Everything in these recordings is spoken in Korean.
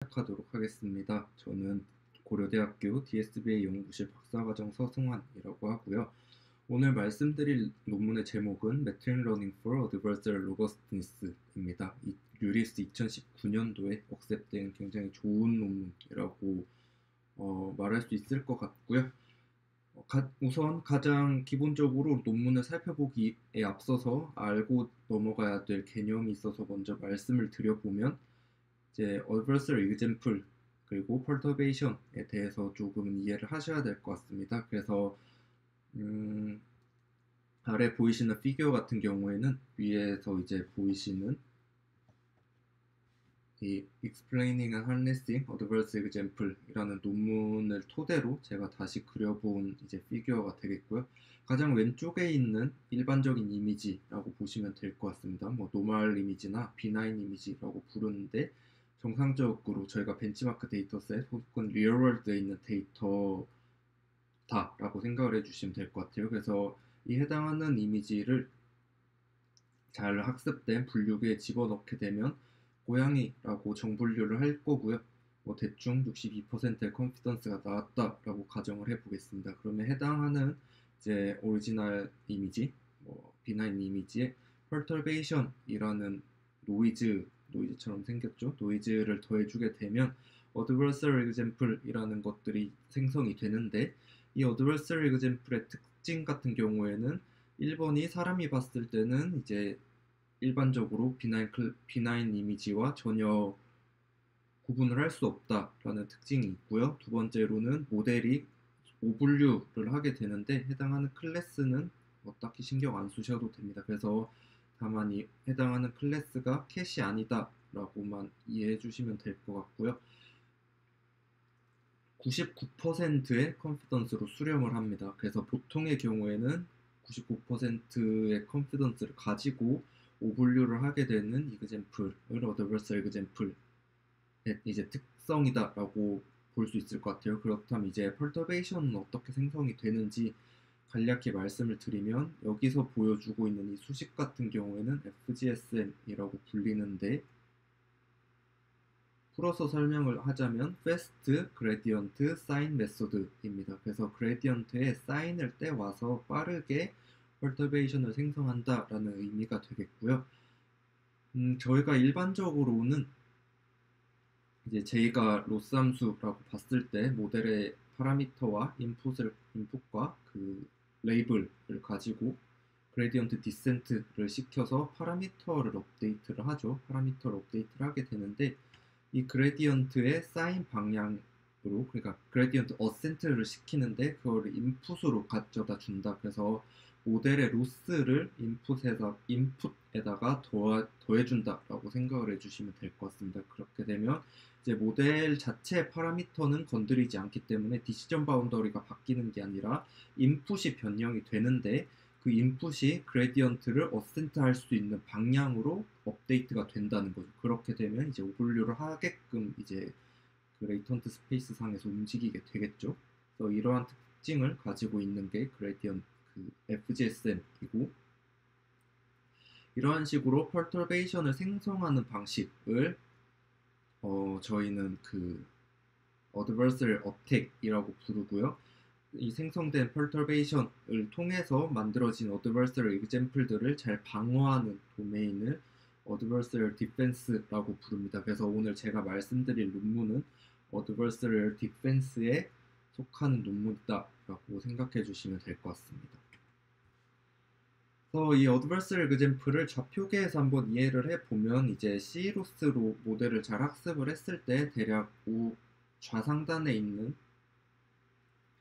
시작하도록 하겠습니다. 저는 고려대학교 DSBA 연구실 박사과정 서승환이라고 하고요. 오늘 말씀드릴 논문의 제목은 Machine Learning for Adversarial Robustness입니다. 이 류리스 2019년도에 억셉된 굉장히 좋은 논문이라고 말할 수 있을 것 같고요. 우선 가장 기본적으로 논문을 살펴보기에 앞서서 알고 넘어가야 될 개념이 있어서 먼저 말씀을 드려보면 이제 adversarial example 그리고 perturbation에 대해서 조금 이해를 하셔야 될 것 같습니다. 그래서 아래 보이시는 피규어 같은 경우에는 위에서 이제 보이시는 이 Explaining and Harnessing Adversarial Example이라는 논문을 토대로 제가 다시 그려본 이제 피규어가 되겠고요. 가장 왼쪽에 있는 일반적인 이미지라고 보시면 될 것 같습니다. 뭐 노멀 이미지나 비나인 이미지라고 부르는데 정상적으로 저희가 벤치마크 데이터셋 혹은 리얼월드에 있는 데이터다라고 생각을 해주시면 될 것 같아요. 그래서 이 해당하는 이미지를 잘 학습된 분류기에 집어넣게 되면 고양이라고 정분류를 할 거고요. 뭐 대충 62%의 컨피던스가 나왔다라고 가정을 해보겠습니다. 그러면 해당하는 이제 오리지널 이미지, 뭐 비나인 이미지에 perturbation이라는 노이즈처럼 생겼죠. 노이즈를 더해주게 되면 adversarial example이라는 것들이 생성이 되는데 이 adversarial example의 특징 같은 경우에는 1번이 사람이 봤을 때는 이제 일반적으로 비나인 이미지와 전혀 구분을 할 수 없다라는 특징이 있고요. 두 번째로는 모델이 오분류를 하게 되는데 해당하는 클래스는 딱히 신경 안 쓰셔도 됩니다. 그래서 다만 이 해당하는 클래스가 캣이 아니다라고만 이해해 주시면 될 것 같고요. 99%의 컨피던스로 수렴을 합니다. 그래서 보통의 경우에는 99%의 컨피던스를 가지고 오분류를 하게 되는 이그젬플을 어드버서리 이그젬플의 이제 특성이다라고 볼 수 있을 것 같아요. 그렇다면 이제 펄터베이션은 어떻게 생성이 되는지 간략히 말씀을 드리면 여기서 보여주고 있는 이 수식 같은 경우에는 FGSM이라고 불리는데 풀어서 설명을 하자면 Fast Gradient Sign Method입니다. 그래서 그레디언트에 사인을 떼와서 빠르게 펄터베이션을 생성한다라는 의미가 되겠고요. 저희가 일반적으로는 이제 제가 로스 함수라고 봤을 때 모델의 파라미터와 인풋과 그 레이블을 가지고 그레디언트 디센트를 시켜서 파라미터를 업데이트를 하죠. 파라미터를 업데이트를 하게 되는데 이 그레디언트의 사인 방향으로 그러니까 그레디언트 어센트를 시키는데 그걸 인풋으로 가져다 준다. 그래서 모델의 로스를 인풋에다가 더해준다라고 생각을 해주시면 될 것 같습니다. 그렇게 되면 이제 모델 자체 파라미터는 건드리지 않기 때문에 디시전 바운더리가 바뀌는 게 아니라 인풋이 변형이 되는데 그 인풋이 그레디언트를 어센트 할 수 있는 방향으로 업데이트가 된다는 거죠. 그렇게 되면 이제 오분류를 하게끔 이제 그 레이턴트 스페이스 상에서 움직이게 되겠죠. 그래서 이러한 특징을 가지고 있는 게 그레디언트 그 FGSM이고 이러한 식으로 펄터베이션을 생성하는 방식을 저희는 그 Adversarial Attack이라고 부르고요. 이 생성된 perturbation을 통해서 만들어진 adversarial example들을 잘 방어하는 도메인을 adversarial defense라고 부릅니다. 그래서 오늘 제가 말씀드릴 논문은 adversarial defense에 속하는 논문이다라고 생각해 주시면 될 것 같습니다. 그래서 이 adversarial example를 좌표계에서 한번 이해를 해보면 이제 C로스로 모델을 잘 학습을 했을 때 대략 좌상단에 있는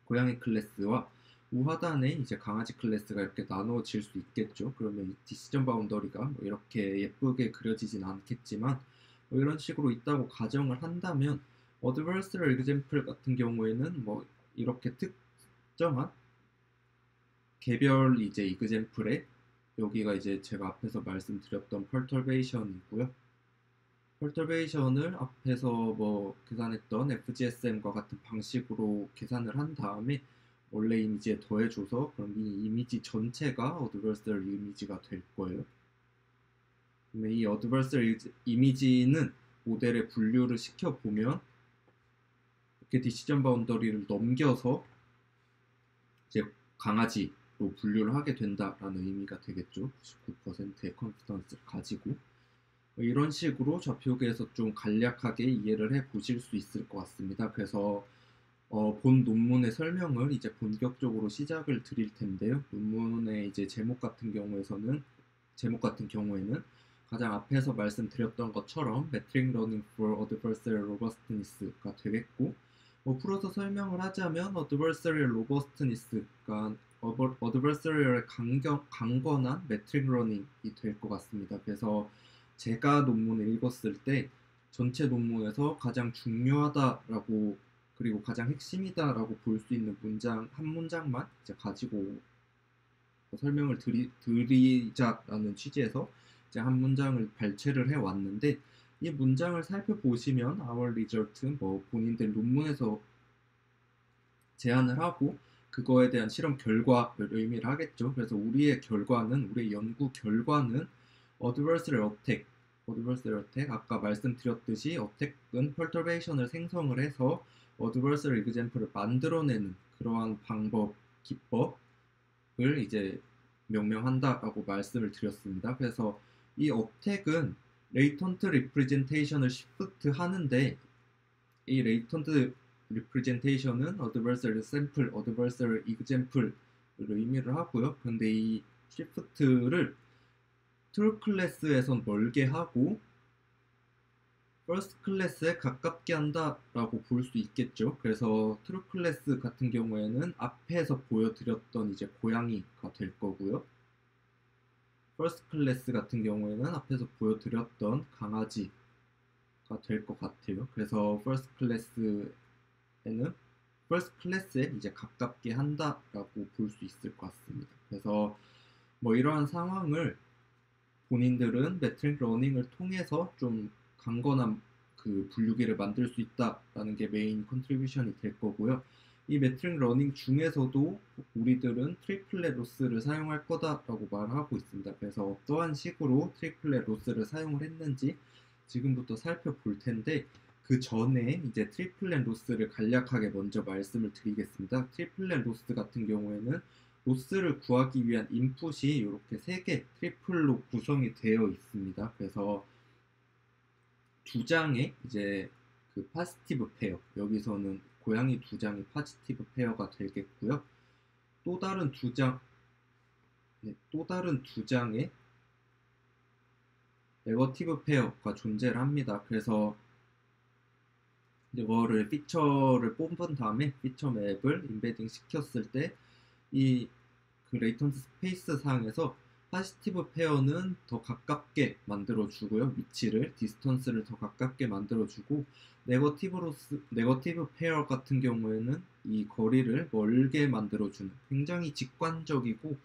고양이 클래스와 우하단에 이제 강아지 클래스가 이렇게 나누어질 수 있겠죠. 그러면 이 디시전 바운더리가 뭐 이렇게 예쁘게 그려지진 않겠지만 뭐 이런 식으로 있다고 가정을 한다면 어드버스럴 example 같은 경우에는 뭐 이렇게 특정한 개별 이제 example에 여기가 이제 제가 앞에서 말씀드렸던 perturbation이고요. 펄터베이션을 앞에서 뭐 계산했던 FGSM과 같은 방식으로 계산을 한 다음에 원래 이미지에 더해줘서 그럼 이 이미지 전체가 어드버스럴 이미지가 될 거예요. 그러면 이 어드버스럴 이미지는 모델의 분류를 시켜보면 이렇게 디시전 바운더리를 넘겨서 이제 강아지로 분류를 하게 된다라는 의미가 되겠죠. 99%의 컨피던스를 가지고 이런 식으로 좌표계에서 좀 간략하게 이해를 해 보실 수 있을 것 같습니다. 그래서 본 논문의 설명을 이제 본격적으로 시작을 드릴 텐데요. 논문의 이제 제목 같은 경우에는 가장 앞에서 말씀드렸던 것처럼 Metric Learning for Adversarial Robustness가 되겠고, 풀어서 설명을 하자면 Adversarial Robustness가 Adversarial의 강건한 Metric Learning이 될 것 같습니다. 그래서 제가 논문을 읽었을 때 전체 논문에서 가장 중요하다라고 그리고 가장 핵심이다라고 볼 수 있는 한 문장만 이제 가지고 설명을 드리자라는 취지에서 이제 한 문장을 발췌를 해왔는데, 이 문장을 살펴보시면 our result, 본인들 논문에서 제안을 하고 그거에 대한 실험 결과를 의미를 하겠죠. 그래서 우리의 연구 결과는 adversarial attack, 아까 말씀드렸듯이 attack은 perturbation을 생성을 해서 adversarial example을 만들어내는 그러한 기법을 이제 명명한다라고 말씀을 드렸습니다. 그래서 이 attack은 latent representation을 shift 하는데, 이 latent representation은 adversarial sample, adversarial example을 의미를 하고요. 근데 이 shift를 true class에선 멀게 하고 first class에 가깝게 한다라고 볼 수 있겠죠. 그래서 true class 같은 경우에는 앞에서 보여드렸던 이제 고양이가 될 거고요. first class 같은 경우에는 앞에서 보여드렸던 강아지가 될 것 같아요. 그래서 first class에 이제 가깝게 한다라고 볼 수 있을 것 같습니다. 그래서 이러한 상황을 본인들은 매트릭 러닝을 통해서 좀 강건한 그 분류기를 만들 수 있다라는 게 메인 컨트리뷰션이 될 거고요. 이 매트릭 러닝 중에서도 우리들은 트리플렛 로스를 사용할 거다라고 말을 하고 있습니다. 그래서 어떠한 식으로 트리플렛 로스를 사용을 했는지 지금부터 살펴볼 텐데, 그 전에 이제 트리플렛 로스를 간략하게 먼저 말씀을 드리겠습니다. 트리플렛 로스 같은 경우에는 로스를 구하기 위한 인풋이 이렇게 3개 트리플로 구성이 되어 있습니다. 그래서 두 장의 이제 그 파지티브 페어, 여기서는 고양이 두 장이 파지티브 페어가 되겠고요. 또 다른 두 장의 네거티브 페어가 존재를 합니다. 그래서 이거를 피처를 뽑은 다음에 피처 맵을 인베딩 시켰을 때 이 그 레이턴트 스페이스 상에서 파지티브 페어는 더 가깝게 만들어주고요. 위치를, 디스턴스를 더 가깝게 만들어주고, 네거티브 페어 같은 경우에는 이 거리를 멀게 만들어주는 굉장히 직관적이고,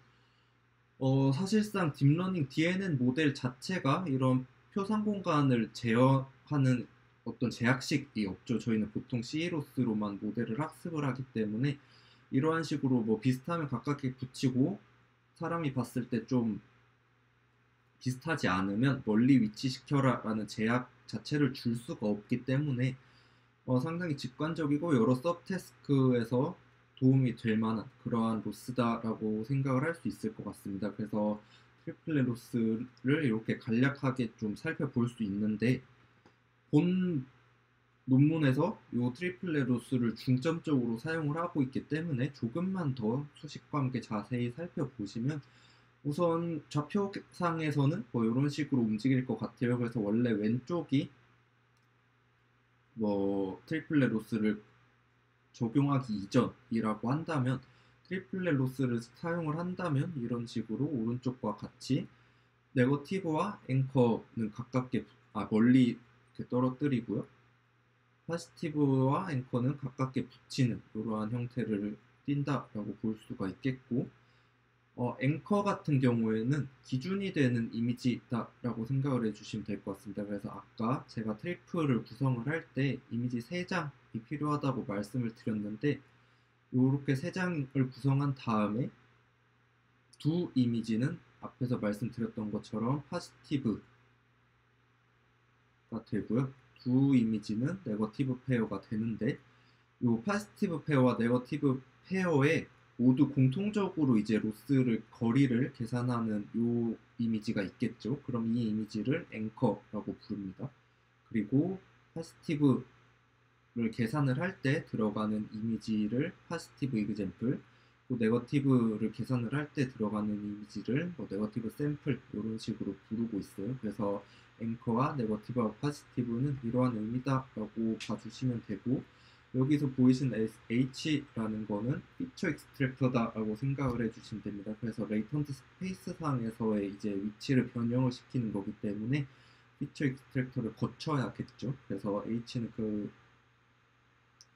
사실상 딥러닝 DNN 모델 자체가 이런 표상 공간을 제어하는 어떤 제약식이 없죠. 저희는 보통 CE로스로만 모델을 학습을 하기 때문에 이러한 식으로 비슷하면 가깝게 붙이고 사람이 봤을 때 좀 비슷하지 않으면 멀리 위치시켜라 라는 제약 자체를 줄 수가 없기 때문에 상당히 직관적이고 여러 서브태스크에서 도움이 될 만한 그러한 로스다라고 생각을 할 수 있을 것 같습니다. 그래서 트리플렛 로스를 이렇게 간략하게 좀 살펴볼 수 있는데, 본 논문에서 이 트리플렛 로스를 중점적으로 사용을 하고 있기 때문에 조금만 더 수식과 함께 자세히 살펴보시면, 우선 좌표상에서는 이런 식으로 움직일 것 같아요. 그래서 원래 왼쪽이 트리플렛 로스를 적용하기 이전이라고 한다면, 트리플렛 로스를 사용을 한다면 이런 식으로 오른쪽과 같이 네거티브와 앵커는 멀리 이렇게 떨어뜨리고요. 파지티브와 앵커는 가깝게 붙이는 이러한 형태를 띈다라고 볼 수가 있겠고, 앵커 같은 경우에는 기준이 되는 이미지다라고 생각을 해주시면 될 것 같습니다. 그래서 아까 제가 트리플을 구성을 할 때 이미지 3장이 필요하다고 말씀을 드렸는데, 이렇게 3장을 구성한 다음에 두 이미지는 앞에서 말씀드렸던 것처럼 파지티브가 되고요. 두 이미지는 네거티브 페어가 되는데, 요 파지티브 페어와 네거티브 페어에 모두 공통적으로 이제 로스를 거리를 계산하는 요 이미지가 있겠죠. 그럼 이 이미지를 앵커라고 부릅니다. 그리고 파지티브를 계산을 할 때 들어가는 이미지를 파지티브 이그젬플, 또 네거티브를 계산을 할 때 들어가는 이미지를 뭐 네거티브 샘플 이런 식으로 부르고 있어요. 그래서 앵커와 네거티브와 파지티브는 이러한 의미다라고 봐주시면 되고, 여기서 보이신 H라는 거는 피처 익스트랙터다라고 생각을 해주시면 됩니다. 그래서 레이턴트 스페이스 상에서의 이제 위치를 변형을 시키는 거기 때문에 피처 익스트랙터를 거쳐야겠죠. 그래서 H는 그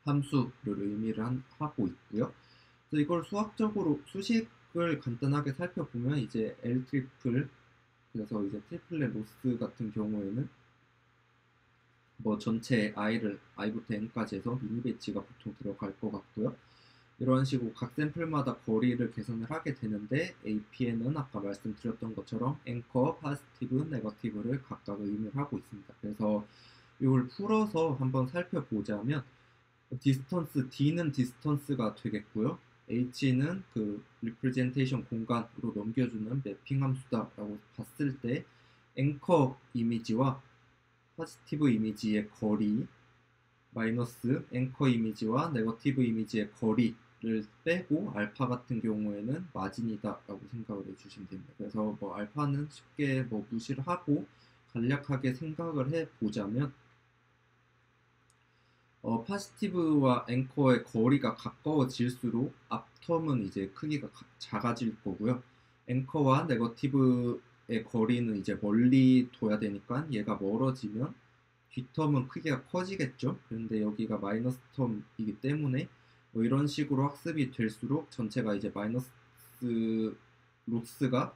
함수를 의미를 하고 있고요. 그래서 이걸 수학적으로 수식을 간단하게 살펴보면 이제 L 트리플, 그래서 이제 트리플렛 로스 같은 경우에는 뭐 전체 i부터 n까지 해서 미니 배치가 보통 들어갈 것 같고요. 이런 식으로 각 샘플마다 거리를 계산을 하게 되는데, APN은 아까 말씀드렸던 것처럼 앵커, 파지티브, 네거티브를 각각 의미를 하고 있습니다. 그래서 이걸 풀어서 한번 살펴보자면, 디스턴스 D는 디스턴스가 되겠고요. H는 그 리프레젠테이션 공간으로 넘겨주는 매핑 함수다라고 봤을 때, 앵커 이미지와 포지티브 이미지의 거리 마이너스 앵커 이미지와 네거티브 이미지의 거리를 빼고 알파 같은 경우에는 마진이다라고 생각을 해주시면 됩니다. 그래서 뭐 알파는 쉽게 뭐 무시를 하고 간략하게 생각을 해보자면, 파지티브와 앵커의 거리가 가까워질수록 앞텀은 이제 크기가 작아질 거고요. 앵커와 네거티브의 거리는 이제 멀리 둬야 되니까 얘가 멀어지면 뒷텀은 크기가 커지겠죠. 그런데 여기가 마이너스 텀이기 때문에 뭐 이런 식으로 학습이 될수록 전체가 이제 마이너스 로스가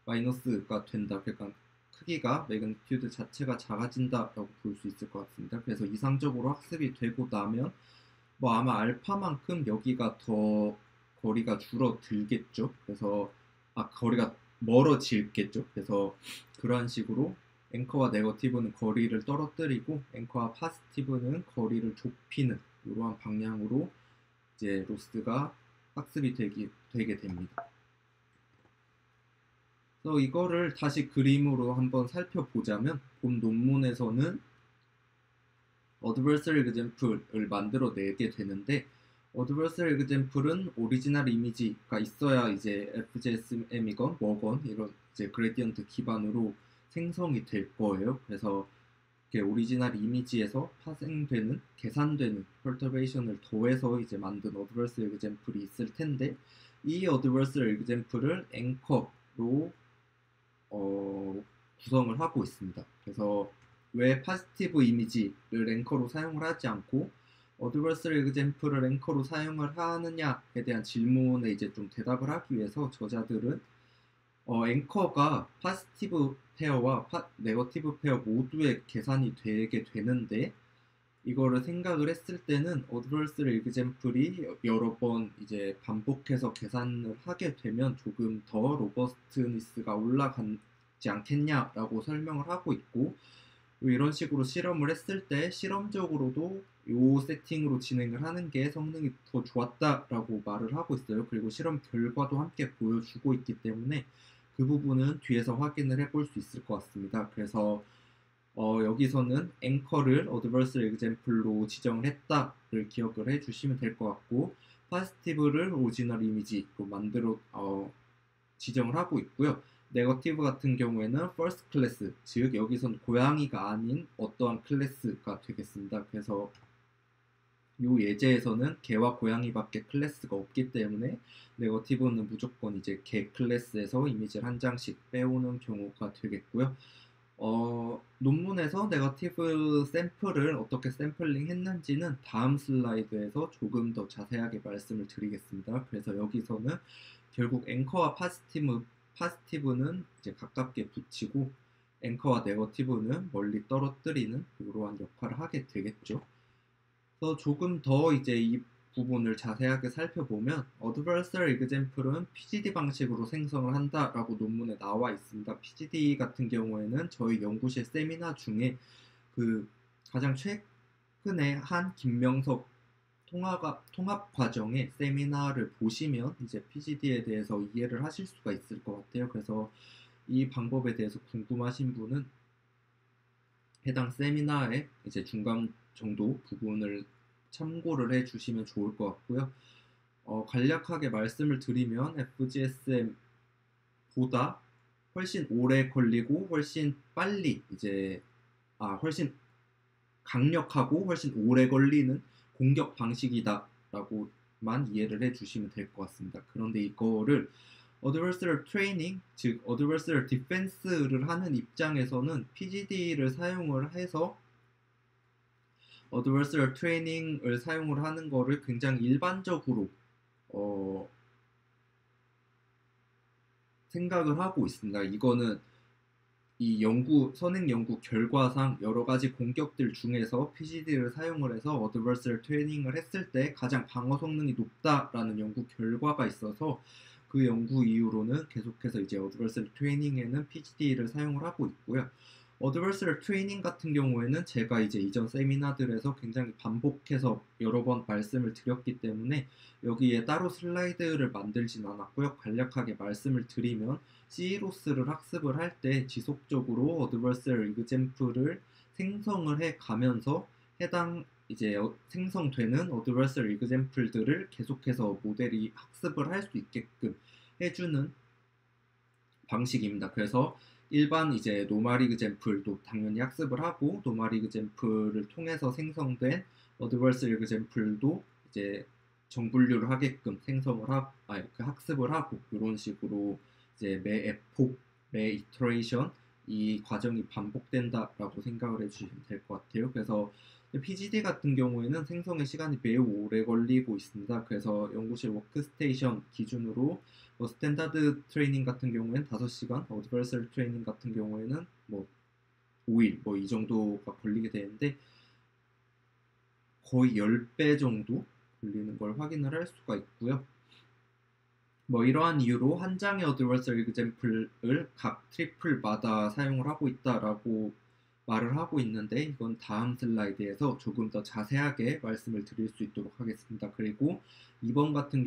마이너스가 된다. 그러니까 크기가 매그니튜드 자체가 작아진다라고 볼 수 있을 것 같습니다. 그래서 이상적으로 학습이 되고 나면 뭐 아마 알파만큼 여기가 더 거리가 줄어들겠죠. 그래서 거리가 멀어질겠죠. 그래서 그러한 식으로 앵커와 네거티브는 거리를 떨어뜨리고 앵커와 파지티브는 거리를 좁히는 이러한 방향으로 이제 로스가 학습이 되게 됩니다. 그래서 이거를 다시 그림으로 한번 살펴보자면, 본 논문에서는 어드버서리 example을 만들어내게 되는데, 어드버서리 example은 오리지널 이미지가 있어야 이제 FGSM이건 뭐건 이런 이제 그레디언트 기반으로 생성이 될 거예요. 그래서 이렇게 오리지널 이미지에서 파생되는 계산되는 퍼터베이션을 더해서 이제 만든 어드버서리 example이 있을 텐데, 이 어드버서리 example을 앵커로 구성을 하고 있습니다. 그래서 왜 파지티브 이미지를 앵커로 사용을 하지 않고 어드버서리 example을 앵커로 사용을 하느냐에 대한 질문에 이제 좀 대답을 하기 위해서 저자들은 앵커가 파지티브 페어와 네거티브 페어 모두의 계산이 되게 되는데, 이거를 생각을 했을 때는 어드버서리 example이 여러 번 이제 반복해서 계산을 하게 되면 조금 더 로버스트니스가 올라가지 않겠냐라고 설명을 하고 있고, 이런 식으로 실험을 했을 때 실험적으로도 이 세팅으로 진행을 하는 게 성능이 더 좋았다라고 말을 하고 있어요. 그리고 실험 결과도 함께 보여주고 있기 때문에 그 부분은 뒤에서 확인을 해볼 수 있을 것 같습니다. 그래서 여기서는 앵커를 어드버서리 example로 지정을 했다를 기억을 해주시면 될 것 같고, 파지티브를 오리지널 이미지로 만들어 지정을 하고 있고요. 네거티브 같은 경우에는 first class, 즉 여기선 고양이가 아닌 어떠한 클래스가 되겠습니다. 그래서 이 예제에서는 개와 고양이밖에 클래스가 없기 때문에 네거티브는 무조건 이제 개 클래스에서 이미지를 한 장씩 빼오는 경우가 되겠고요. 논문에서 네거티브 샘플을 어떻게 샘플링 했는지는 다음 슬라이드에서 조금 더 자세하게 말씀을 드리겠습니다. 그래서 여기서는 결국 앵커와 파지티브는 이제 가깝게 붙이고 앵커와 네거티브는 멀리 떨어뜨리는 이러한 역할을 하게 되겠죠. 그래서 조금 더 이제 이 부분을 자세하게 살펴보면 어드버서리 example은 PGD 방식으로 생성을 한다라고 논문에 나와 있습니다. PGD 같은 경우에는 저희 연구실 세미나 중에 그 가장 최근에 한 김명석 통합 과정의 세미나를 보시면 이제 PGD에 대해서 이해를 하실 수가 있을 것 같아요. 그래서 이 방법에 대해서 궁금하신 분은 해당 세미나의 이제 중간 정도 부분을 참고를 해 주시면 좋을 것 같고요. 간략하게 말씀을 드리면 FGSM보다 훨씬 오래 걸리고 훨씬 빨리 이제 훨씬 강력하고 훨씬 오래 걸리는 공격 방식이다라고만 이해를 해주시면 될 것 같습니다. 그런데 이거를 어드버서럴 트레이닝, 즉 어드버서럴 디펜스를 하는 입장에서는 PGD를 사용을 해서 어드버서럴 트레이닝을 사용을 하는 거를 굉장히 일반적으로 생각을 하고 있습니다. 이거는 이 선행 연구 결과상 여러 가지 공격들 중에서 PGD를 사용을 해서 어드버서럴 트레이닝을 했을 때 가장 방어 성능이 높다라는 연구 결과가 있어서 그 연구 이후로는 계속해서 이제 어드버서럴 트레이닝에는 PGD를 사용을 하고 있고요. 어드버서럴 트레이닝 같은 경우에는 제가 이제 이전 세미나들에서 굉장히 반복해서 여러 번 말씀을 드렸기 때문에 여기에 따로 슬라이드를 만들진 않았고요. 간략하게 말씀을 드리면 C로스를 학습을 할 때 지속적으로 어드버서럴 이그젬플을 생성을 해 가면서 해당 이제 생성되는 어드버서럴 이그젬플들을 계속해서 모델이 학습을 할 수 있게끔 해주는 방식입니다. 그래서 일반 이제 노멀 이그젬플도 당연히 학습을 하고 노멀 이그젬플을 통해서 생성된 어드버서럴 이그젬플도 이제 정분류를 하게끔 학습을 하고 이런 식으로 이제 매 에폭, 매 이터레이션 이 과정이 반복된다라고 생각을 해주시면 될 것 같아요. 그래서 PGD 같은 경우에는 생성의 시간이 매우 오래 걸리고 있습니다. 그래서 연구실 워크스테이션 기준으로 스탠다드 트레이닝 같은 경우에는 5시간, 어드버서럴 트레이닝 같은 경우에는 5일 이 정도가 걸리게 되는데 거의 10배 정도 걸리는 걸 확인을 할 수가 있고요. 이러한 이유로 한 장의 어드버서럴 이그젬플을 각 트리플마다 사용을 하고 있다라고 말을 하고 있는데 이건 다음 슬라이드에서 조금 더 자세하게 말씀을 드릴 수 있도록 하겠습니다. 그리고 2번 같은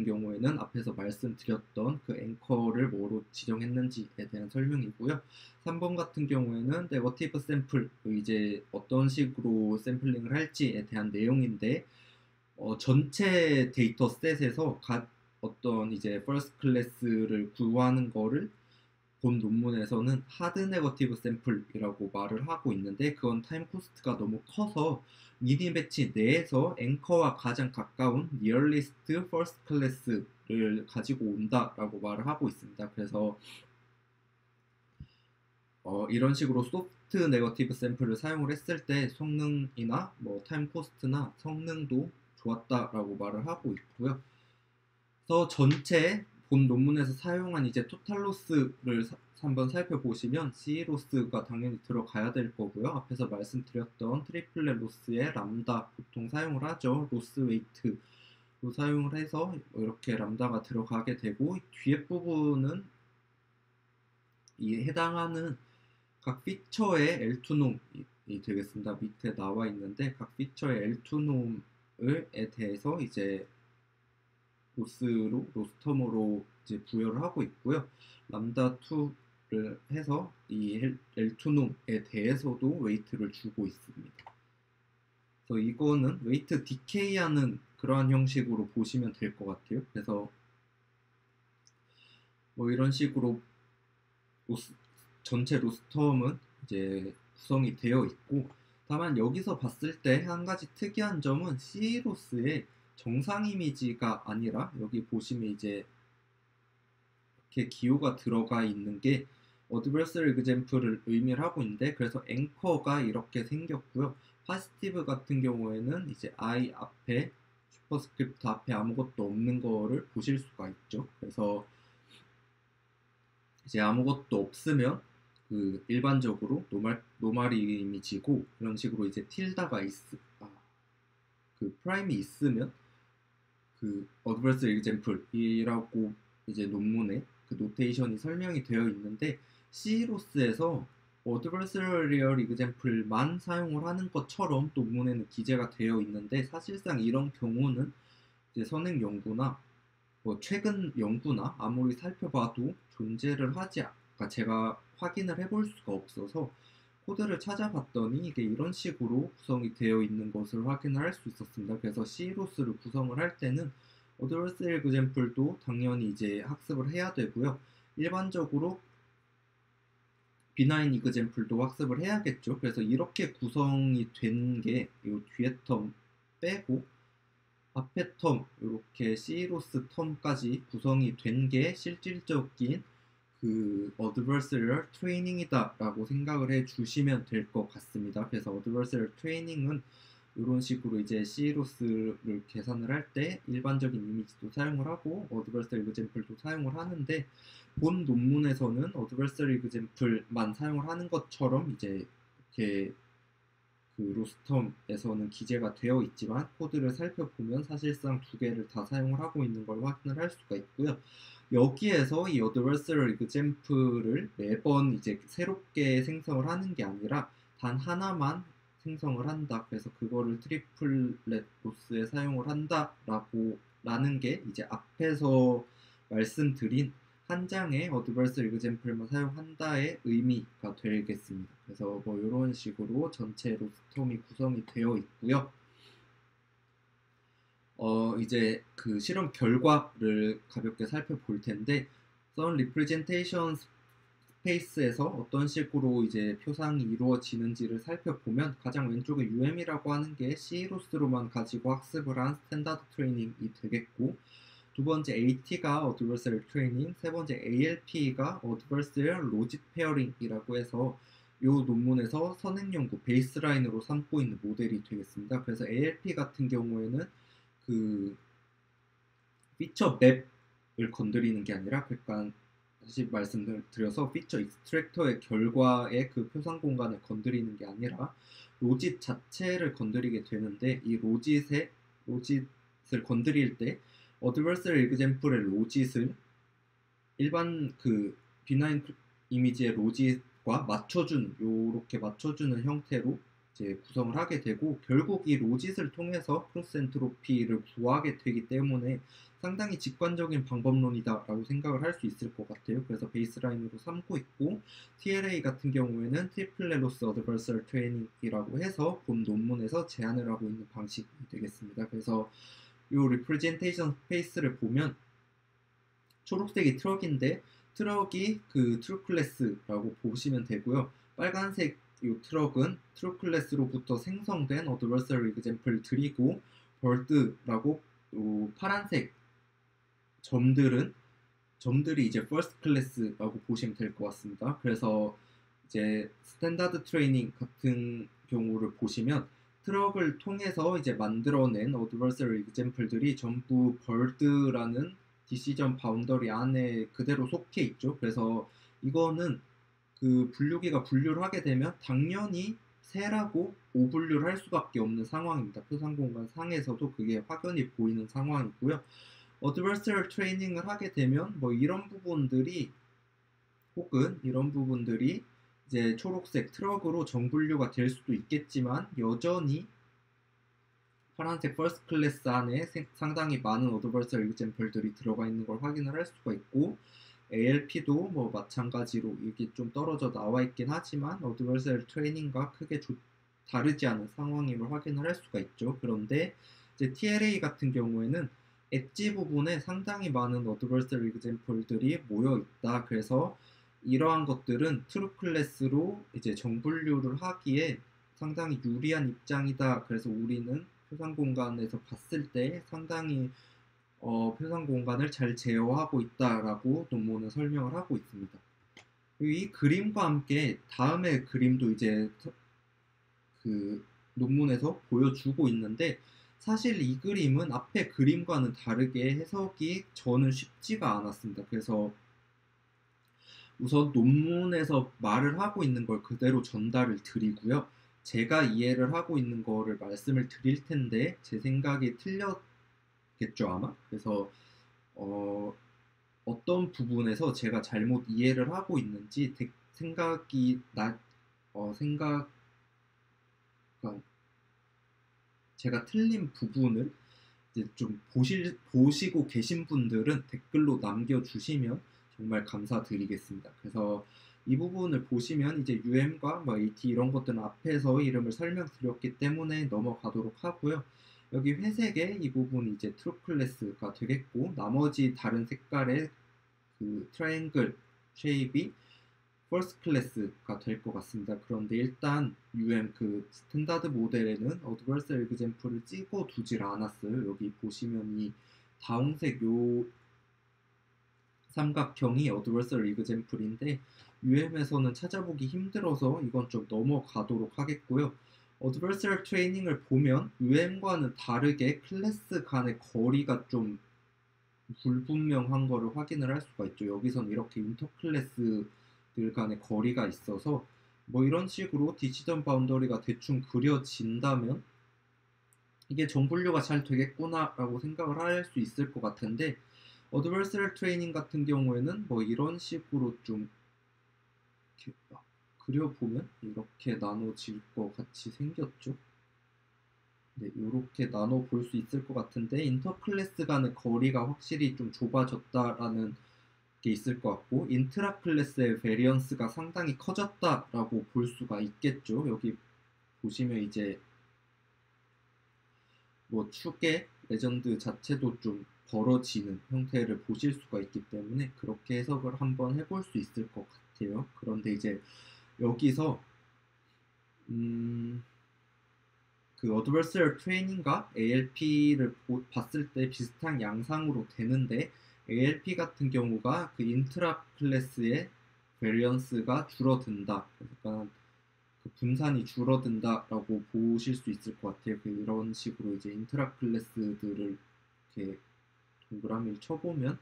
경우에는 앞에서 말씀드렸던 그 앵커를 뭐로 지정했는지에 대한 설명이고요. 3번 같은 경우에는 네거티브 샘플, 이제 어떤 식으로 샘플링을 할지에 대한 내용인데 전체 데이터 셋에서 어떤 이제 퍼스트 클래스를 구하는 거를 본 논문에서는 하드 네거티브 샘플이라고 말을 하고 있는데 그건 타임 코스트가 너무 커서 미니 배치 내에서 앵커와 가장 가까운 니얼리스트 퍼스트 클래스를 가지고 온다라고 말을 하고 있습니다. 그래서 이런 식으로 소프트 네거티브 샘플을 사용을 했을 때 성능이나 타임 코스트나 성능도 좋았다라고 말을 하고 있고요. 그래서 전체 본 논문에서 사용한 이제 토탈 로스를 한번 살펴보시면 C로스가 당연히 들어가야 될 거고요. 앞에서 말씀드렸던 트리플렛 로스의 람다 보통 사용을 하죠. 로스 웨이트로 사용을 해서 이렇게 람다가 들어가게 되고 뒤에 부분은 이 해당하는 각 피처의 L2놈이 되겠습니다. 밑에 나와 있는데 각 피처의 L2놈에 대해서 이제 로스텀으로 이제 부여를 하고 있고요. 람다 2를 해서 이 L2놈에 대해서도 웨이트를 주고 있습니다. 그래서 이거는 웨이트 디케이하는 그러한 형식으로 보시면 될 것 같아요. 그래서 이런 식으로 전체 로스텀은 이제 구성이 되어 있고 다만 여기서 봤을 때 한 가지 특이한 점은 C로스의 정상 이미지가 아니라 여기 보시면 이제 이렇게 기호가 들어가 있는 게 어드버서럴 이그젬플을 의미를 하고 있는데 그래서 앵커가 이렇게 생겼고요. 파지티브 같은 경우에는 이제 I 앞에 슈퍼스크립트 앞에 아무것도 없는 거를 보실 수가 있죠. 그래서 이제 아무것도 없으면 그 일반적으로 노멀 이미지고 그런 식으로 이제 틸다가 그 프라임이 있으면 그 어드버서럴 이그젬플이라고 이제 논문에 그 노테이션이 설명이 되어 있는데 C로스에서 어드버서리얼 이그젬플만 사용을 하는 것처럼 논문에는 기재가 되어 있는데 사실상 이런 경우는 이제 선행 연구나 뭐 최근 연구나 아무리 살펴봐도 존재를 그러니까 제가 확인을 해볼 수가 없어서 코드를 찾아봤더니 이게 이런 식으로 구성이 되어 있는 것을 확인을 할 수 있었습니다. 그래서 C로스를 구성을 할 때는 어드버서리 에그젬플도 당연히 이제 학습을 해야 되고요. 일반적으로 비나인 이그젬플도 학습을 해야겠죠. 그래서 이렇게 구성이 된 게 이 뒤에 텀 빼고 앞에 텀 이렇게 C로스 텀까지 구성이 된 게 실질적인 그 어드버서리얼 트레이닝이다 라고 생각을 해 주시면 될 것 같습니다. 그래서 어드버서리얼 트레이닝은 이런 식으로 이제 C로스를 계산을 할 때 일반적인 이미지도 사용을 하고 어드버서리 이그젬플도 사용을 하는데 본 논문에서는 어드버서리 이그젬플만 사용을 하는 것처럼 이제 이렇게 그 로스텀에서는 기재가 되어 있지만 코드를 살펴보면 사실상 두 개를 다 사용을 하고 있는 걸 확인을 할 수가 있고요. 여기에서 이 어드버서리 이그젬플을 매번 이제 새롭게 생성을 하는 게 아니라 단 하나만 생성을 한다. 그래서 그거를 트리플렛 로스에 사용을 한다라는 게 이제 앞에서 말씀드린 한 장의 어드버서리 이그젬플만 사용한다의 의미가 되겠습니다. 그래서 뭐 이런 식으로 전체 로스텀이 구성이 되어 있고요. 이제 그 실험 결과를 가볍게 살펴볼 텐데, 선 리프레젠테이션 스페이스에서 어떤 식으로 이제 표상이 이루어지는지를 살펴보면 가장 왼쪽에 UM이라고 하는 게 C로스로만 가지고 학습을 한 스탠다드 트레이닝이 되겠고, 두 번째 AT가 어드버서리 트레이닝, 세 번째 ALP가 어드버서리 로짓 페어링이라고 해서 이 논문에서 선행 연구 베이스라인으로 삼고 있는 모델이 되겠습니다. 그래서 ALP 같은 경우에는 그 피처 맵을 건드리는 게 아니라, 그러니까 다시 말씀을 드려서 피처 익스트랙터의 결과의 그 표상 공간을 건드리는 게 아니라 로짓 자체를 건드리게 되는데, 이 로짓을 건드릴 때 어드버서리 이그젬플의 로짓을 일반 그 비나인 이미지의 로짓과 요렇게 맞춰주는 형태로 이제 구성을 하게 되고, 결국 이 로짓을 통해서 크로스 엔트로피를 구하게 되기 때문에 상당히 직관적인 방법론이다라고 생각을 할 수 있을 것 같아요. 그래서 베이스라인으로 삼고 있고, TLA 같은 경우에는 트리플렛 로스 어드버서리 트레이닝이라고 해서 본 논문에서 제안을 하고 있는 방식이 되겠습니다. 그래서 이 리프레젠테이션 스페이스를 보면 초록색이 트럭인데 트럭이 그 트루 클래스라고 보시면 되고요. 빨간색 이 트럭은 트루 클래스로부터 생성된 어드버서리 이그젬플들이고, 벌드라고 파란색 점들이 이제 퍼스트 클래스라고 보시면 될 것 같습니다. 그래서 이제 스탠다드 트레이닝 같은 경우를 보시면 트럭을 통해서 이제 만들어낸 어드버서리 이그젬플들이 전부 벌드라는 디시전 바운더리 안에 그대로 속해 있죠. 그래서 이거는 그 분류기가 분류를 하게 되면 당연히 세라고 오분류를 할 수밖에 없는 상황입니다. 표상 공간 상에서도 그게 확연히 보이는 상황이고요. 어드버서리 트레이닝을 하게 되면 뭐 이런 부분들이 이제 초록색 트럭으로 정분류가 될 수도 있겠지만, 여전히 파란색 퍼스트 클래스 안에 상당히 많은 어드버서리 이그젬플들이 들어가 있는 걸 확인을 할 수가 있고, ALP도 뭐 마찬가지로 이게 좀 떨어져 나와 있긴 하지만 어드버서리 트레이닝과 크게 다르지 않은 상황임을 확인을 할 수가 있죠. 그런데 이제 TLA 같은 경우에는 엣지 부분에 상당히 많은 어드버서리 이그젬플들이 모여 있다. 그래서 이러한 것들은 트루 클래스로 이제 정분류를 하기에 상당히 유리한 입장이다. 그래서 우리는 표상 공간에서 봤을 때 상당히 표상 공간을 잘 제어하고 있다라고 논문은 설명을 하고 있습니다. 이 그림과 함께 다음의 그림도 이제 그 논문에서 보여주고 있는데, 사실 이 그림은 앞에 그림과는 다르게 해석이 저는 쉽지가 않았습니다. 그래서 우선 논문에서 말을 하고 있는 걸 그대로 전달을 드리고요. 제가 이해를 하고 있는 거를 말씀을 드릴 텐데 제 생각이 틀렸겠죠 아마. 그래서 어떤 부분에서 제가 잘못 이해를 하고 있는지 생각이 생각, 그러니까 제가 틀린 부분을 이제 좀 보시고 계신 분들은 댓글로 남겨주시면 정말 감사드리겠습니다. 그래서 이 부분을 보시면 이제 UM과 뭐 AT 이런 것들은 앞에서 이름을 설명드렸기 때문에 넘어가도록 하고요. 여기 회색의 이 부분이 이제 트루 클래스가 되겠고, 나머지 다른 색깔의 그 트라이앵글 쉐입이 퍼스트 클래스가 될 것 같습니다. 그런데 일단 UM 그 스탠다드 모델에는 어드버설 에그젬플을 찍어 두질 않았어요. 여기 보시면 이 다홍색 요 삼각형이 어드버설 에그젬플인데 UM에서는 찾아보기 힘들어서 이건 좀 넘어가도록 하겠고요. 어드버설 트레이닝을 보면 UM과는 다르게 클래스 간의 거리가 좀 불분명한 거를 확인을 할 수가 있죠. 여기선 이렇게 인터클래스들 간의 거리가 있어서 뭐 이런 식으로 디시전 바운더리가 대충 그려진다면 이게 정분류가 잘 되겠구나 라고 생각을 할 수 있을 것 같은데, 어드버설 트레이닝 같은 경우에는 뭐 이런 식으로 좀 이렇게 그려보면 이렇게 나눠질 것 같이 생겼죠. 네, 이렇게 나눠 볼 수 있을 것 같은데, 인터클래스 간의 거리가 확실히 좀 좁아졌다라는 게 있을 것 같고, 인트라 클래스의 베리언스가 상당히 커졌다라고 볼 수가 있겠죠. 여기 보시면 이제 뭐 축의 레전드 자체도 좀 벌어지는 형태를 보실 수가 있기 때문에 그렇게 해석을 한번 해볼 수 있을 것 같아요. 그런데 이제 여기서 그 어드버설 트레이닝과 ALP를 봤을 때 비슷한 양상으로 되는데, ALP 같은 경우가 그 인트라 클래스의 베리언스가 줄어든다. 그러니까 그 분산이 줄어든다라고 보실 수 있을 것 같아요. 이런 식으로 이제 인트라 클래스들을 이렇게 동그라미를 쳐보면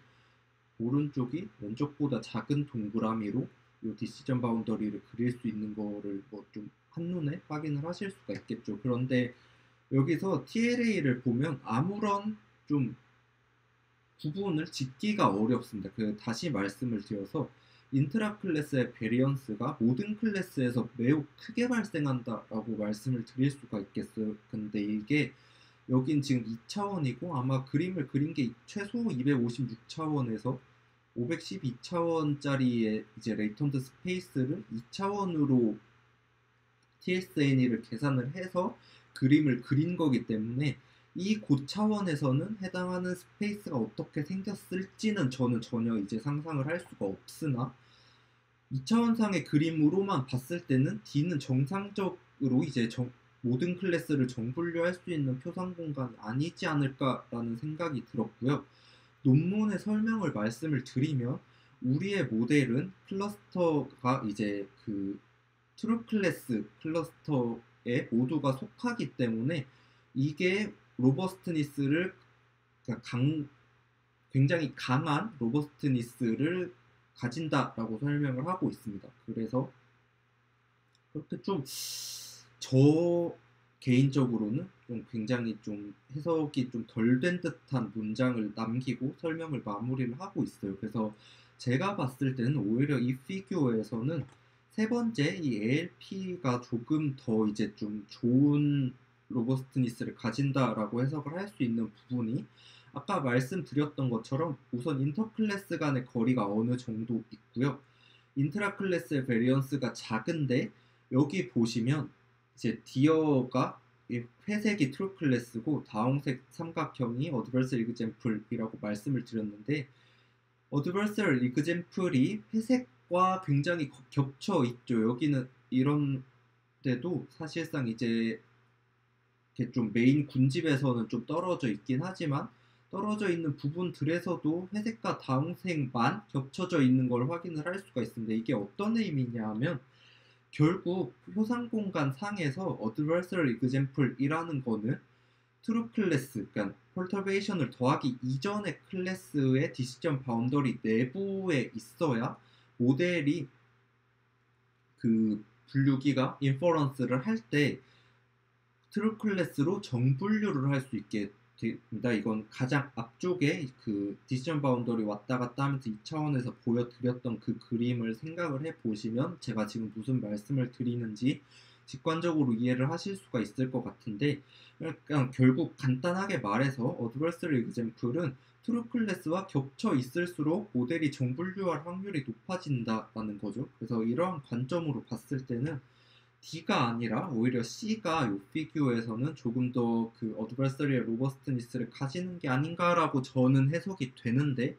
오른쪽이 왼쪽보다 작은 동그라미로 이 디시전 바운더리를 그릴 수 있는 거를 뭐 좀 한눈에 확인을 하실 수가 있겠죠. 그런데 여기서 TLA를 보면 아무런 좀 구분을 짓기가 어렵습니다. 다시 말씀을 드려서 인트라 클래스의 베리언스가 모든 클래스에서 매우 크게 발생한다라고 말씀을 드릴 수가 있겠어요. 근데 이게 여긴 지금 2차원이고 아마 그림을 그린 게 최소 256차원에서 512차원짜리의 이제 레이턴트 스페이스를 2차원으로 TSNE를 계산을 해서 그림을 그린 거기 때문에 이 고차원에서는 해당하는 스페이스가 어떻게 생겼을지는 저는 전혀 이제 상상을 할 수가 없으나 2차원상의 그림으로만 봤을 때는 D는 정상적으로 이제 모든 클래스를 정분류할 수 있는 표상 공간이 아니지 않을까라는 생각이 들었고요. 논문의 설명을 말씀을 드리면 우리의 모델은 클러스터가 이제 그 트루 클래스 클러스터에 모두가 속하기 때문에 이게 로버스트니스를 굉장히 강한 로버스트니스를 가진다라고 설명을 하고 있습니다. 그래서 그렇게 좀 저 개인적으로는 좀 굉장히 좀 해석이 좀 덜 된 듯한 문장을 남기고 설명을 마무리를 하고 있어요. 그래서 제가 봤을 때는 오히려 이 피규어에서는 세 번째 이 ALP가 조금 더 이제 좀 좋은 로버스트니스를 가진다라고 해석을 할 수 있는 부분이 아까 말씀드렸던 것처럼 우선 인터클래스 간의 거리가 어느 정도 있고요. 인트라 클래스의 베리언스가 작은데 여기 보시면 이제 디어가 회색이 트루 클래스고 다홍색 삼각형이 어드버설 이그젬플이라고 말씀을 드렸는데, 어드버설 이그젬플이 회색과 굉장히 겹쳐 있죠. 여기는 이런데도 사실상 이제 이렇게 좀 메인 군집에서는 좀 떨어져 있긴 하지만 떨어져 있는 부분들에서도 회색과 다홍색만 겹쳐져 있는 걸 확인을 할 수가 있습니다. 이게 어떤 의미냐 하면 결국 표상 공간 상에서 어드버설 이그젬플이라는 거는 트루 클래스, 그러니까 펄터베이션을 더하기 이전의 클래스의 디시전 바운더리 내부에 있어야 모델이 그 분류기가 인퍼런스를 할 때 트루 클래스로 정분류를 할 수 있게 됩니다. 이건 가장 앞쪽에 그 디시전 바운더리 왔다 갔다 하면서 2차원에서 보여드렸던 그 그림을 생각을 해보시면 제가 지금 무슨 말씀을 드리는지 직관적으로 이해를 하실 수가 있을 것 같은데, 그냥 결국 간단하게 말해서 어드버서리 example은 트루 클래스와 겹쳐 있을수록 모델이 정분류할 확률이 높아진다라는 거죠. 그래서 이러한 관점으로 봤을 때는 D가 아니라 오히려 C가 이 피규어에서는 조금 더 그 어드버서리의 로버스트니스를 가지는 게 아닌가라고 저는 해석이 되는데,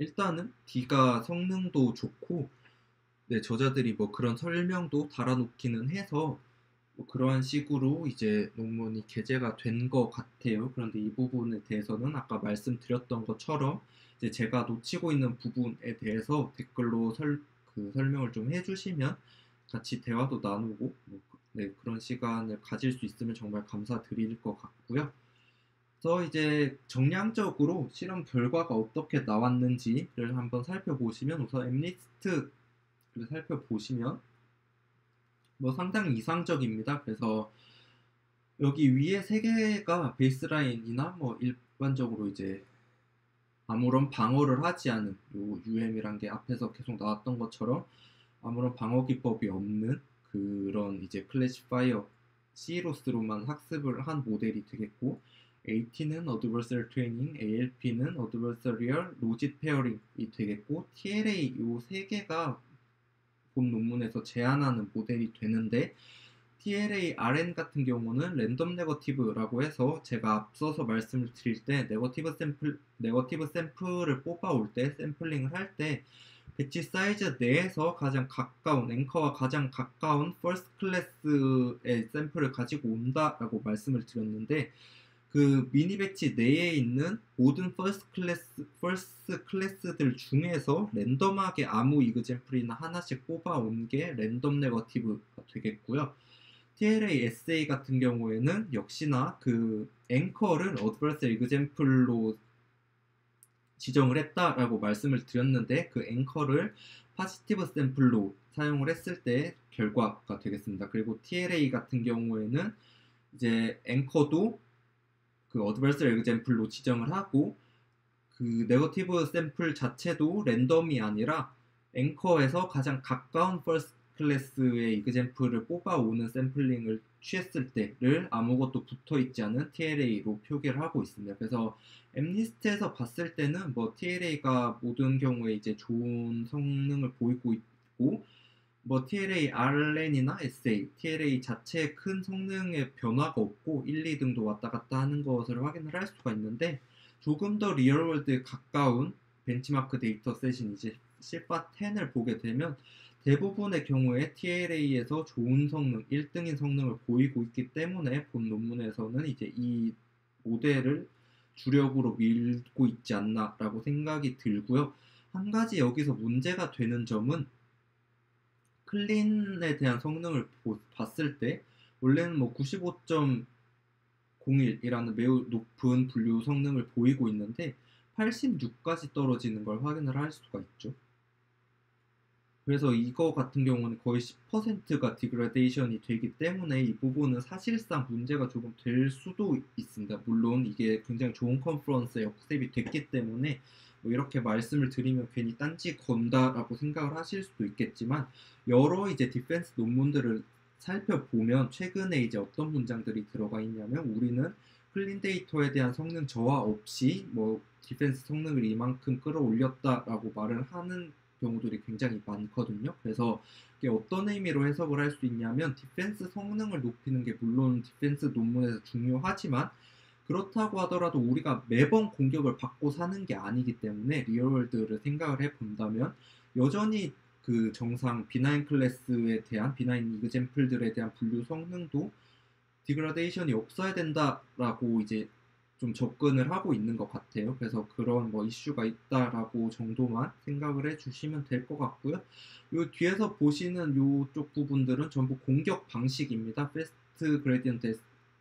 일단은 D가 성능도 좋고, 네, 저자들이 뭐 그런 설명도 달아놓기는 해서 뭐 그러한 식으로 이제 논문이 게재가 된 것 같아요. 그런데 이 부분에 대해서는 아까 말씀드렸던 것처럼 이제 제가 놓치고 있는 부분에 대해서 댓글로 설명을 좀 해주시면 같이 대화도 나누고 뭐, 네, 그런 시간을 가질 수 있으면 정말 감사드릴 것 같고요. 그래서 이제 정량적으로 실험 결과가 어떻게 나왔는지를 한번 살펴보시면, 우선 엠리스트를 살펴보시면 뭐 상당히 이상적입니다. 그래서 여기 위에 세 개가 베이스라인이나 뭐 일반적으로 이제 아무런 방어를 하지 않은 요 UM이란 게 앞에서 계속 나왔던 것처럼 아무런 방어 기법이 없는 그런 이제 클래시파이어 C로스로만 학습을 한 모델이 되겠고, AT는 Adversarial Training, ALP는 Adversarial Logic Pairing이 되겠고, TLA 요 세 개가 본 논문에서 제안하는 모델이 되는데, TLA RN 같은 경우는 랜덤 네거티브라고 해서 제가 앞서서 말씀을 드릴 때 네거티브 샘플을 뽑아올 때, 샘플링을 할 때 배치 사이즈 내에서 가장 가까운, 앵커와 가장 가까운 퍼스트 클래스의 샘플을 가지고 온다라고 말씀을 드렸는데, 그 미니 배치 내에 있는 모든 퍼스트 클래스들 중에서 랜덤하게 아무 이그젠플이나 하나씩 뽑아온 게 랜덤 네거티브가 되겠고요. TLA SA 같은 경우에는 역시나 그 앵커를 어드버스 이그젠플로 지정을 했다라고 말씀을 드렸는데, 그 앵커를 파지티브 샘플로 사용을 했을 때 결과가 되겠습니다. 그리고 TLA 같은 경우에는 이제 앵커도 그 어드버스 이그젠플로 지정을 하고, 그 네거티브 샘플 자체도 랜덤이 아니라 앵커에서 가장 가까운 퍼스트 클래스의 이그젠플을 뽑아오는 샘플링을 취했을 때를 아무것도 붙어있지 않은 TLA로 표기를 하고 있습니다. 그래서 엠리스트에서 봤을 때는 뭐 TLA가 모든 경우에 이제 좋은 성능을 보이고 있고, 뭐 TLA RN이나 SA, TLA 자체의 큰 성능의 변화가 없고 1, 2등도 왔다 갔다 하는 것을 확인을 할 수가 있는데, 조금 더 리얼월드에 가까운 벤치마크 데이터셋인 이제 실파10을 보게 되면 대부분의 경우에 TLA에서 좋은 성능, 1등인 성능을 보이고 있기 때문에 본 논문에서는 이제 이 모델을 주력으로 밀고 있지 않나라고 생각이 들고요. 한 가지 여기서 문제가 되는 점은 클린에 대한 성능을 봤을 때 원래는 뭐 95.01이라는 매우 높은 분류 성능을 보이고 있는데 86까지 떨어지는 걸 확인을 할 수가 있죠. 그래서 이거 같은 경우는 거의 10%가 디그레데이션이 되기 때문에 이 부분은 사실상 문제가 조금 될 수도 있습니다. 물론 이게 굉장히 좋은 컨퍼런스에 역습이 됐기 때문에 뭐 이렇게 말씀을 드리면 괜히 딴지 건다라고 생각을 하실 수도 있겠지만, 여러 이제 디펜스 논문들을 살펴보면 최근에 이제 어떤 문장들이 들어가 있냐면, 우리는 클린 데이터에 대한 성능 저하 없이 뭐 디펜스 성능을 이만큼 끌어올렸다라고 말을 하는 경우들이 굉장히 많거든요. 그래서 이게 어떤 의미로 해석을 할 수 있냐면, 디펜스 성능을 높이는 게 물론 디펜스 논문에서 중요하지만 그렇다고 하더라도 우리가 매번 공격을 받고 사는 게 아니기 때문에 리얼월드를 생각을 해본다면 여전히 그 정상 비나인 클래스에 대한 비나인 이그젠플들에 대한 분류 성능도 디그라데이션이 없어야 된다라고 이제 좀 접근을 하고 있는 것 같아요. 그래서 그런 뭐 이슈가 있다라고 정도만 생각을 해주시면 될 것 같고요. 요 뒤에서 보시는 요쪽 부분들은 전부 공격 방식입니다. 패스트 그레디언트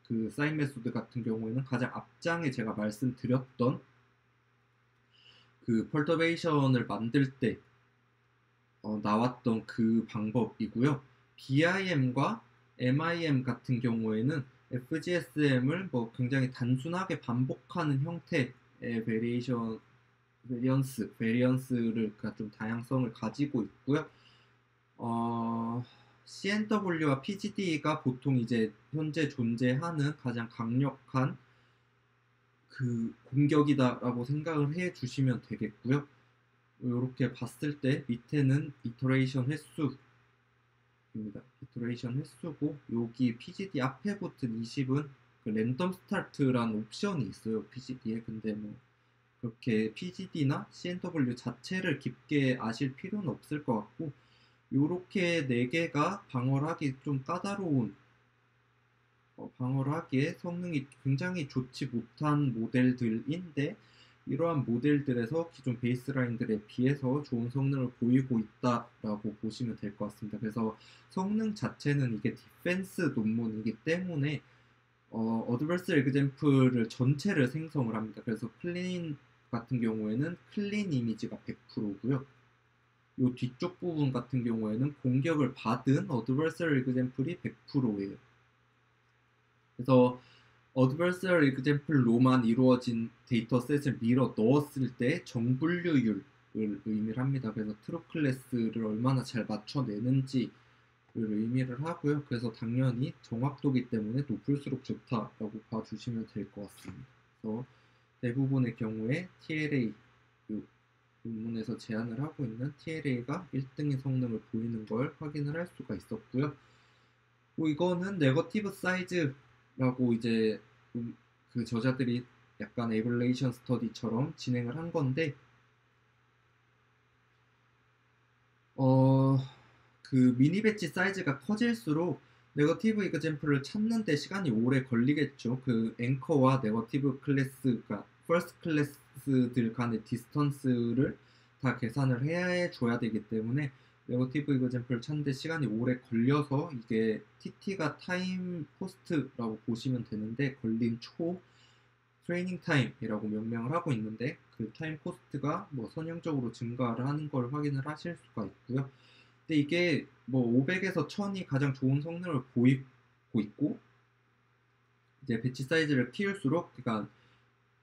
그 사인 메소드 같은 경우에는 가장 앞장에 제가 말씀드렸던 그 펄터베이션을 만들 때 나왔던 그 방법이고요. BIM과 MIM 같은 경우에는 FGSM을 뭐 굉장히 단순하게 반복하는 형태의 베리언스를 좀 다양성을 가지고 있고요. CNW와 PGD가 보통 이제 현재 존재하는 가장 강력한 그 공격이다라고 생각을 해 주시면 되겠고요. 이렇게 봤을 때 밑에는 이터레이션 횟수입니다. 이터레이션 횟수고 여기 PGD 앞에 붙은 20은 그 랜덤 스타트라는 옵션이 있어요. PGD에. 근데 뭐 그렇게 PGD나 CNW 자체를 깊게 아실 필요는 없을 것 같고 요렇게 4개가 방어를 하기 좀 까다로운 방어를 하기에 성능이 굉장히 좋지 못한 모델들인데 이러한 모델들에서 기존 베이스라인들에 비해서 좋은 성능을 보이고 있다라고 보시면 될 것 같습니다. 그래서 성능 자체는 이게 디펜스 논문이기 때문에 어드버스 example를 전체를 생성을 합니다. 그래서 클린 같은 경우에는 클린 이미지가 100%고요. 요 뒤쪽 부분 같은 경우에는 공격을 받은 어드버서리 example이 100%예요. 그래서 어드버서리 example로만 이루어진 데이터셋을 밀어 넣었을 때 정분류율을 의미를 합니다. 그래서 트루 클래스를 얼마나 잘 맞춰내는지를 의미를 하고요. 그래서 당연히 정확도기 때문에 높을수록 좋다라고 봐주시면 될 것 같습니다. 그래서 대부분의 경우에 TLA 논문에서 제안을 하고 있는 TLA가 1등의 성능을 보이는 걸 확인을 할 수가 있었고요. 이거는 네거티브 사이즈라고 이제 그 저자들이 약간 에벌레이션 스터디처럼 진행을 한 건데 그 미니 배치 사이즈가 커질수록 네거티브 이그젬플을 찾는 데 시간이 오래 걸리겠죠. 그 앵커와 네거티브 클래스가 퍼스트 클래스들 간의 디스턴스를 다 계산을 해줘야 되기 때문에 네거티브 이그젬플을 찾는 데 시간이 오래 걸려서 이게 TT가 타임 코스트라고 보시면 되는데 걸린 초 트레이닝 타임이라고 명명을 하고 있는데 그 타임 코스트가 뭐 선형적으로 증가를 하는 걸 확인을 하실 수가 있고요. 근데 이게 뭐 500에서 1000이 가장 좋은 성능을 보이고 있고 이제 배치 사이즈를 키울수록 그러니까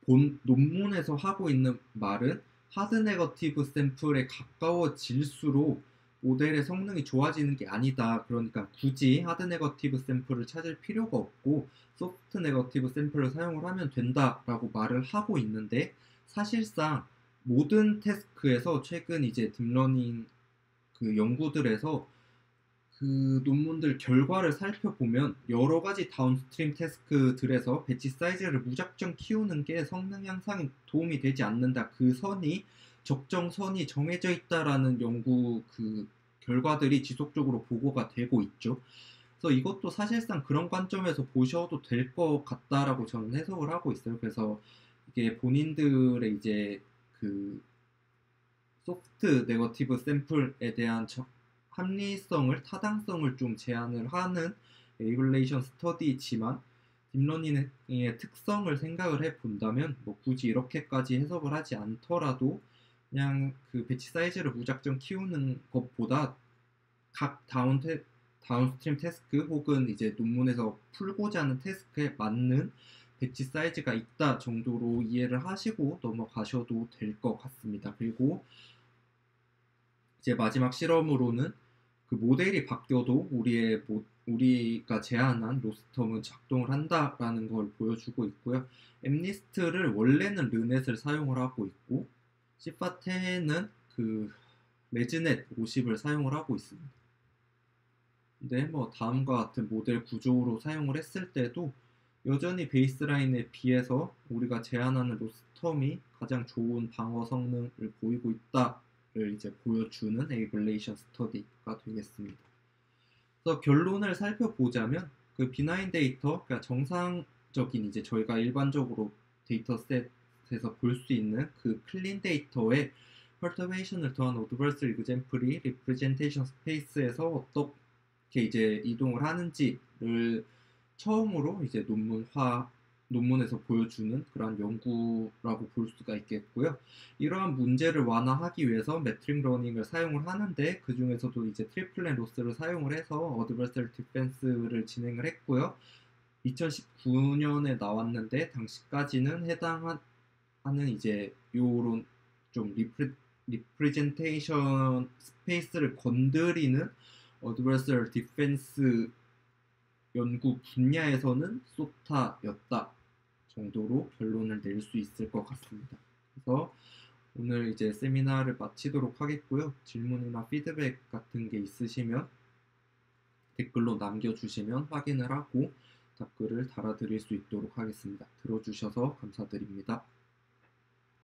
본 논문에서 하고 있는 말은 하드 네거티브 샘플에 가까워질수록 모델의 성능이 좋아지는 게 아니다. 그러니까 굳이 하드 네거티브 샘플을 찾을 필요가 없고 소프트 네거티브 샘플을 사용을 하면 된다라고 말을 하고 있는데 사실상 모든 태스크에서 최근 이제 딥러닝 그 연구들에서 그 논문들 결과를 살펴보면 여러 가지 다운스트림 태스크들에서 배치 사이즈를 무작정 키우는 게 성능 향상에 도움이 되지 않는다. 그 선이 적정선이 정해져 있다라는 연구 그 결과들이 지속적으로 보고가 되고 있죠. 그래서 이것도 사실상 그런 관점에서 보셔도 될 것 같다라고 저는 해석을 하고 있어요. 그래서 이게 본인들의 이제 그 소프트 네거티브 샘플에 대한 합리성을, 타당성을 좀 제안을 하는 에이블레이션 스터디지만 딥러닝의 특성을 생각을 해본다면 뭐 굳이 이렇게까지 해석을 하지 않더라도 그냥 그 배치 사이즈를 무작정 키우는 것보다 각 다운스트림 태스크 혹은 이제 논문에서 풀고자 하는 태스크에 맞는 배치 사이즈가 있다 정도로 이해를 하시고 넘어가셔도 될 것 같습니다. 그리고 이제 마지막 실험으로는 그 모델이 바뀌어도 우리가 제안한 로스텀은 작동을 한다라는 걸 보여주고 있고요. 엠리스트를 원래는 르넷을 사용을 하고 있고 시파10은 그 레즈넷 50을 사용을 하고 있습니다. 근데 뭐 다음과 같은 모델 구조로 사용을 했을 때도 여전히 베이스라인에 비해서 우리가 제안하는 로스텀이 가장 좋은 방어 성능을 보이고 있다를 이제 보여주는 에이블레이션 스터디가 되겠습니다. 그래서 결론을 살펴보자면 그 비나인 데이터, 그러니까 정상적인 이제 저희가 일반적으로 데이터셋에서 볼 수 있는 그 클린 데이터에 퍼터베이션을 더한 어드버스 example이 리프레젠테이션 스페이스에서 어떻게 이제 이동을 하는지를 처음으로 이제 논문화 논문에서 보여주는 그런 연구라고 볼 수가 있겠고요. 이러한 문제를 완화하기 위해서 매트릭 러닝을 사용을 하는데 그 중에서도 이제 트리플렛 로스를 사용을 해서 어드버서리 디펜스를 진행을 했고요. 2019년에 나왔는데 당시까지는 해당하는 이제 요런 좀 리프레젠테이션 스페이스를 건드리는 어드버서리 디펜스 연구 분야에서는 소타였다 정도로 결론을 낼 수 있을 것 같습니다. 그래서 오늘 이제 세미나를 마치도록 하겠고요. 질문이나 피드백 같은 게 있으시면 댓글로 남겨주시면 확인을 하고 답글을 달아드릴 수 있도록 하겠습니다. 들어주셔서 감사드립니다.